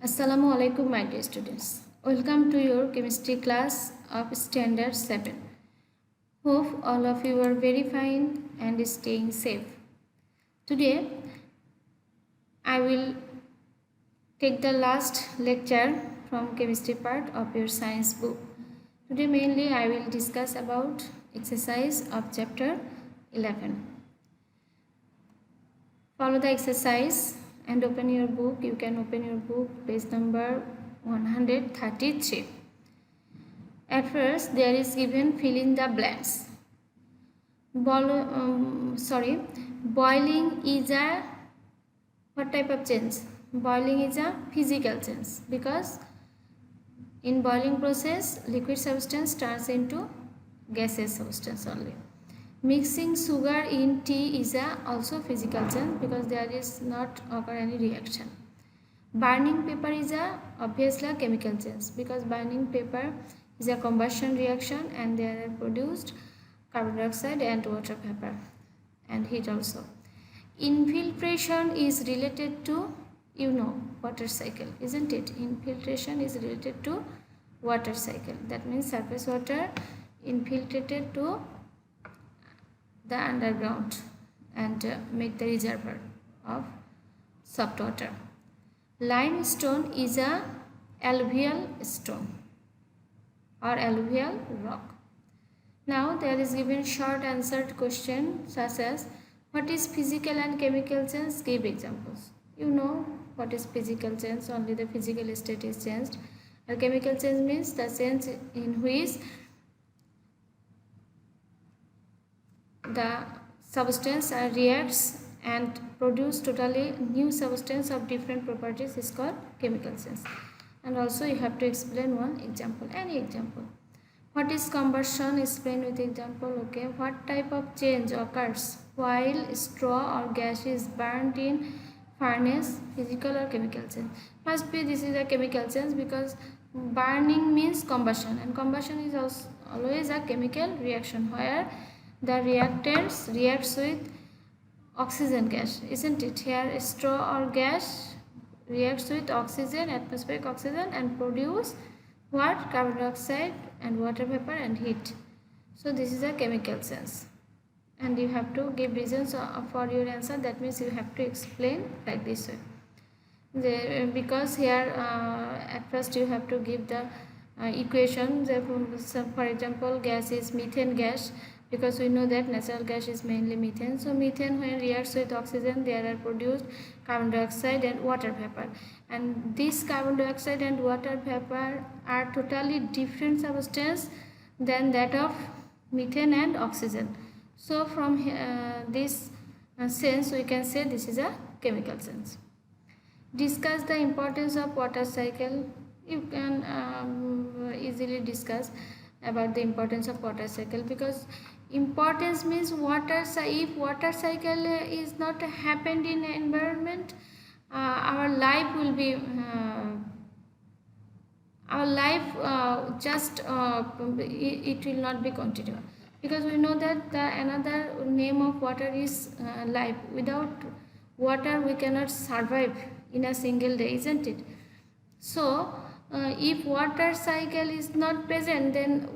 Assalamu alaikum, my dear students. Welcome to your chemistry class of Standard 7. Hope all of you are very fine and staying safe. Today, I will take the last lecture from chemistry part of your science book. Today, mainly, I will discuss about exercise of chapter 11. Follow the exercise and open your book. You can open your book, page number 133. At first, there is given fill in the blanks. Boiling is a what type of change? Boiling is a physical change because in boiling process, liquid substance turns into gaseous substance only. Mixing sugar in tea is also physical change because there is not occur any reaction. Burning paper is obviously a chemical change because burning paper is a combustion reaction and there are produced carbon dioxide and water vapor and heat also. Infiltration is related to water cycle, isn't it? Infiltration is related to water cycle. That means surface water infiltrated to the underground and make the reservoir of soft water. Limestone is a alluvial stone or alluvial rock. Now there is given short answered question such as what is physical and chemical change? Give examples. You know what is physical change, only the physical state is changed. And chemical change means the change in which the substance reacts and produce totally new substance of different properties is called chemical change. And also you have to explain one example, any example. What is combustion? Explain with example. Okay. What type of change occurs while straw or gas is burnt in furnace? Physical or chemical change? Must be this is a chemical change because burning means combustion and combustion is also always a chemical reaction where the reactants reacts with oxygen gas, isn't it? Here straw or gas reacts with oxygen, atmospheric oxygen and produce what? Carbon dioxide and water vapor and heat. So this is a chemical sense and you have to give reasons for your answer. That means you have to explain like this way. Because here at first you have to give the equation. For example, gas is methane gas because we know that natural gas is mainly methane. So methane when reacts with oxygen, there are produced carbon dioxide and water vapor, and this carbon dioxide and water vapor are totally different substance than that of methane and oxygen. So from this sense we can say this is a chemical sense. Discuss the importance of water cycle. You can easily discuss about the importance of water cycle because importance means if water cycle is not happened in environment, our life will be it will not be continued because we know that the another name of water is life. Without water we cannot survive in a single day, isn't it? So if water cycle is not present, then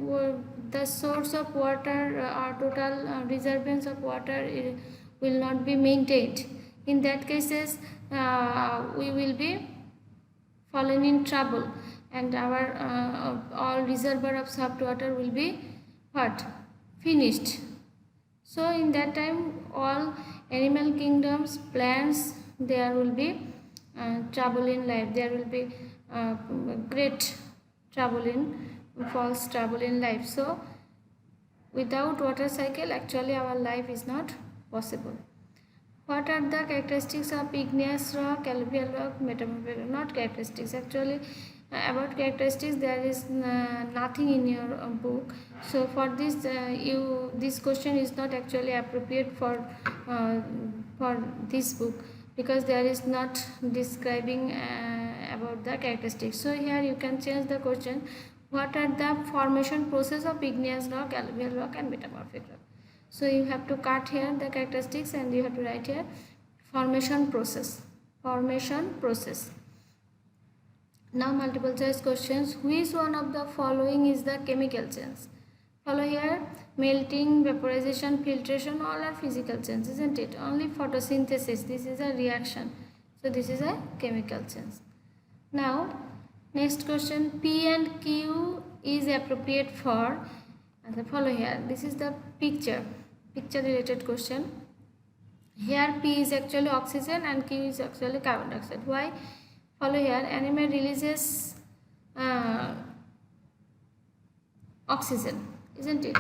the source of water or total reservoirs of water will not be maintained. In that cases we will be fallen in trouble and our all reservoir of soft water will be what? Finished. So in that time all animal kingdoms, plants, there will be trouble in life. There will be great trouble false trouble in life. So without water cycle actually our life is not possible. What are the characteristics of igneous rock, alluvial rock, metamorphic rock? Not characteristics. Actually, about characteristics there is nothing in your book. So for this, this question is not actually appropriate for this book because there is not describing about the characteristics. So here you can change the question. What are the formation process of igneous rock, alluvial rock, and metamorphic rock? So you have to cut here the characteristics and you have to write here formation process. Formation process. Now multiple choice questions. Which one of the following is the chemical change? Follow here. Melting, vaporization, filtration, all are physical change, isn't it? Only photosynthesis, this is a reaction. So this is a chemical change. Now next question. P and Q is appropriate for, and follow here. This is the picture related question. Here P is actually oxygen and Q is actually carbon dioxide. Why? Follow here. Animal releases oxygen, isn't it?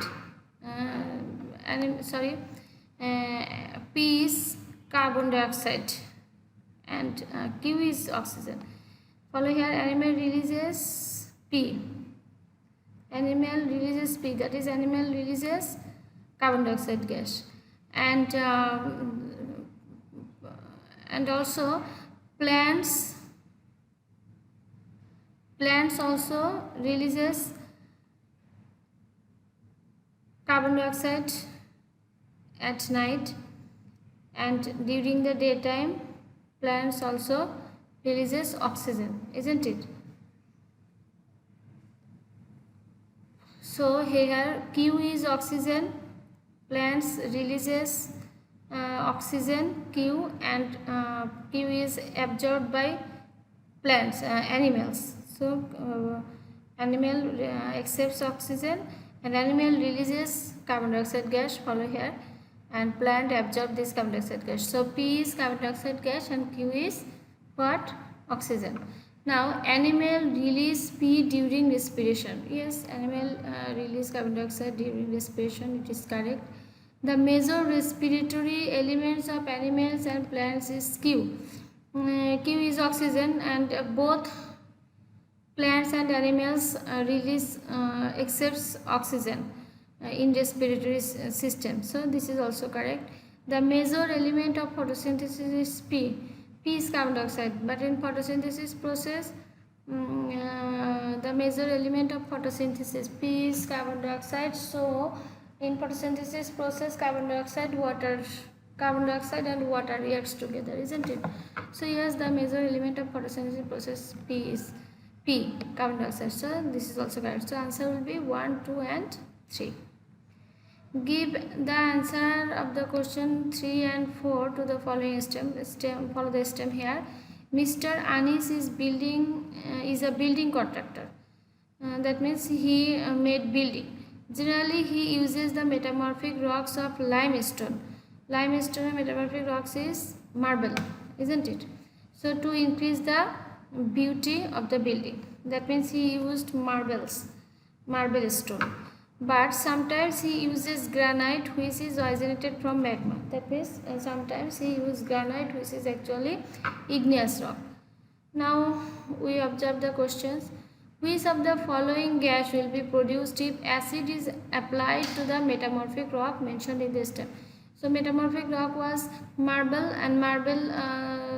P is carbon dioxide and Q is oxygen. Follow here. Animal releases P. Animal releases P. That is, animal releases carbon dioxide gas, and also plants also releases carbon dioxide at night, and during the daytime plants also releases oxygen, isn't it? So here Q is oxygen, plants releases oxygen Q, and Q is absorbed by plants, animals. So animal accepts oxygen and animal releases carbon dioxide gas. Follow here. And plant absorb this carbon dioxide gas. So P is carbon dioxide gas and Q is what? Oxygen. Now animal release P during respiration. Yes, animal release carbon dioxide during respiration. It is correct. The major respiratory elements of animals and plants is Q. Q is oxygen, and both plants and animals release accepts oxygen in respiratory system. So this is also correct. The major element of photosynthesis is P. P is carbon dioxide, but in photosynthesis process, the major element of photosynthesis P is carbon dioxide. So in photosynthesis process, carbon dioxide and water reacts together, isn't it? So yes, the major element of photosynthesis process P is carbon dioxide. So this is also correct. So answer will be 1, 2 and 3. Give the answer of the question 3 and 4 to the following stem. Follow the stem here. Mr. Anis is a building contractor. That means he made building. Generally, he uses the metamorphic rocks of limestone. Limestone and metamorphic rocks is marble, isn't it? So to increase the beauty of the building, that means he used marble stone. But sometimes he uses granite, which is originated from magma. That means sometimes he uses granite, which is actually igneous rock. Now we observe the questions. Which of the following gas will be produced if acid is applied to the metamorphic rock mentioned in this step? So metamorphic rock was marble, and marble,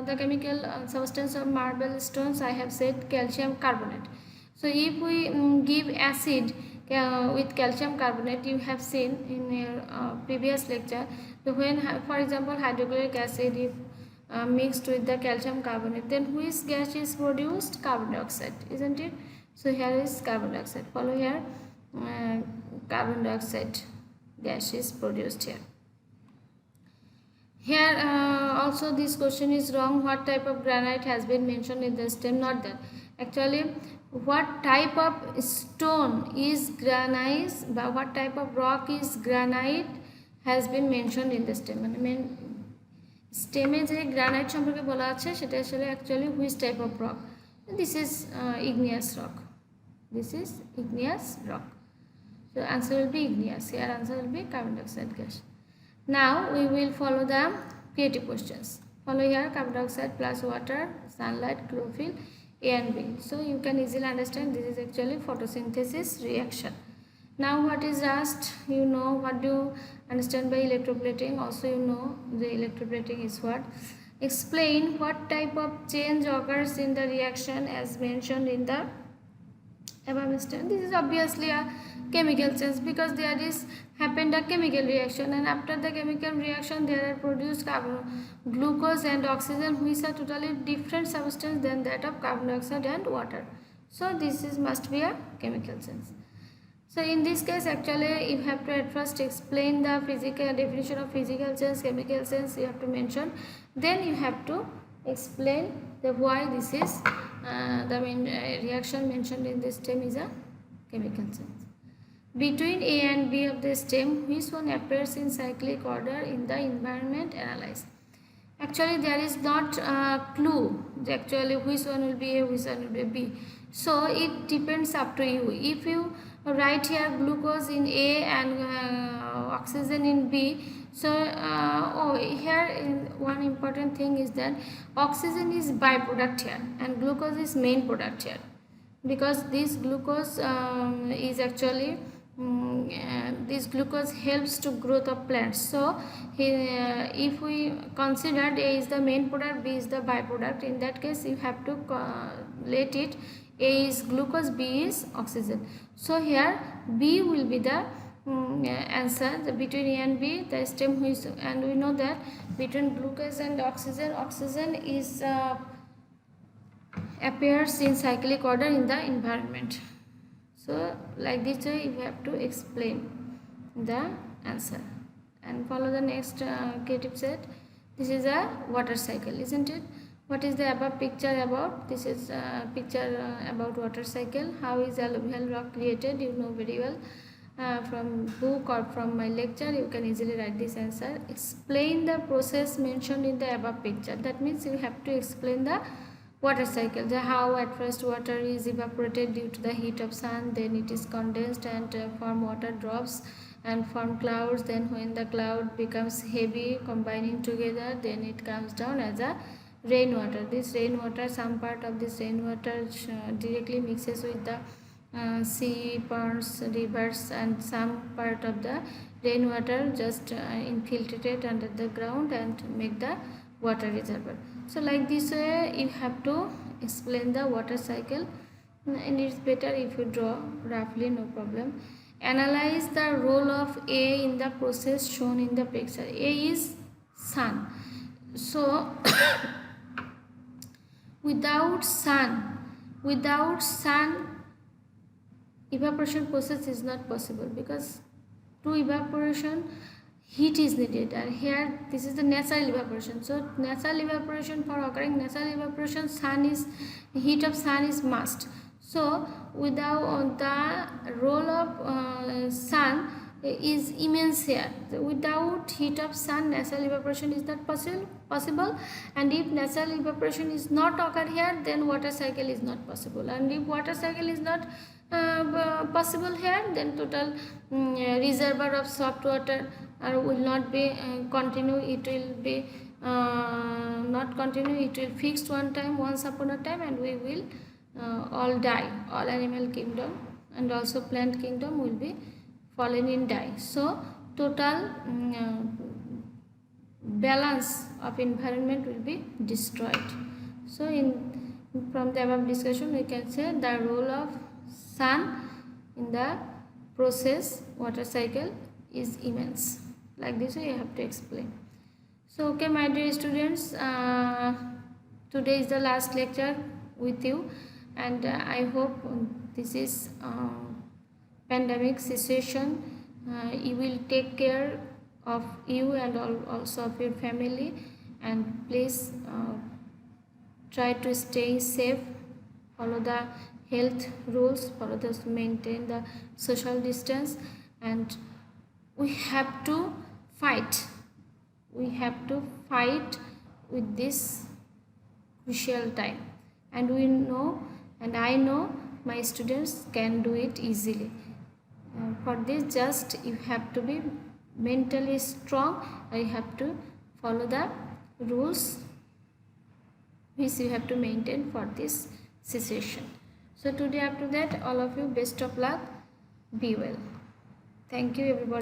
the chemical substance of marble stones, I have said calcium carbonate. So if we give acid with calcium carbonate, you have seen in your previous lecture, so when, for example, hydrochloric acid if mixed with the calcium carbonate, then which gas is produced? Carbon dioxide, isn't it? So here is carbon dioxide. Follow here. Carbon dioxide gas is produced here. Here also this question is wrong. What type of granite has been mentioned in the stem? Not that. Actually, what type of stone is granite, but what type of rock is granite has been mentioned in the stem. I mean, স্টেমে যে granite সম্পর্কে বলা আছে সেটা আসলে actually which type of rock? This is igneous rock. This is igneous rock. So answer will be igneous. Here answer will be carbon dioxide gas. Now we will follow the creative questions. Follow here carbon dioxide plus water, sunlight, chlorophyll, A and B. So you can easily understand this is actually photosynthesis reaction. Now what is rust? You know. What do you understand by electroplating? Also you know the electroplating is what? Explain what type of change occurs in the reaction as mentioned in the above step. This is obviously a chemical change because there is happen the chemical reaction, and after the chemical reaction there are produced glucose and oxygen, which are totally different substance than that of carbon dioxide and water. So this is must be a chemical sense. So in this case actually you have to at first explain the physical definition of physical sense, chemical sense you have to mention, then you have to explain the why this is the main reaction mentioned in this stem is a chemical sense. Between A and B of the stem, which one appears in cyclic order in the environment analyzed? Actually there is not a clue actually which one will be A, which one will be B. So it depends up to you. If you write here glucose in A and oxygen in B, so here one important thing is that oxygen is byproduct here and glucose is main product here, because this glucose is actually this glucose helps to growth of plants. So if we consider A is the main product, B is the byproduct, in that case you have to let it A is glucose, B is oxygen. So here B will be the answer. Between A and B the stem which, and we know that between glucose and oxygen, oxygen is appears in cyclic order in the environment. So like this way you have to explain the answer and follow the next creative set. This is a water cycle, isn't it? What is the above picture about? This is a picture about water cycle. How is alluvial rock created? You know very well from book or from my lecture. You can easily write this answer. Explain the process mentioned in the above picture. That means you have to explain the water cycle, the how at first water is evaporated due to the heat of sun, then it is condensed and form water drops and form clouds. Then when the cloud becomes heavy combining together, then it comes down as a rainwater. This rainwater, some part of this rainwater directly mixes with the sea, ponds, rivers, and some part of the rainwater just infiltrate under the ground and make the water reservoir. So like this way you have to explain the water cycle, and it's better if you draw roughly, no problem. Analyze the role of A in the process shown in the picture. A is sun. So without sun evaporation process is not possible, because to evaporation heat is needed, and here this is the natural evaporation. So natural evaporation, for occurring natural evaporation, heat of sun is must. So without the role of sun is immense here. Without heat of sun natural evaporation is not possible, and if natural evaporation is not occur here, then water cycle is not possible, and if water cycle is not possible here, then total reservoir of soft water will not be continue. It will be not continue, it will fixed once upon a time, and we will all die. All animal kingdom and also plant kingdom will be fallen in die. So total balance of environment will be destroyed. So from the above discussion we can say the role of sun in the process water cycle is immense. Like this way you have to explain. So okay my dear students, today is the last lecture with you, and I hope this is pandemic situation you will take care of you and also of your family, and please try to stay safe, follow the health rules, follow this, maintain the social distance, and we have to fight with this crucial time, and we know, and I know my students can do it easily. For this just you have to be mentally strong, and you have to follow the rules which you have to maintain for this situation. So today after that all of you best of luck, be well. Thank you everybody.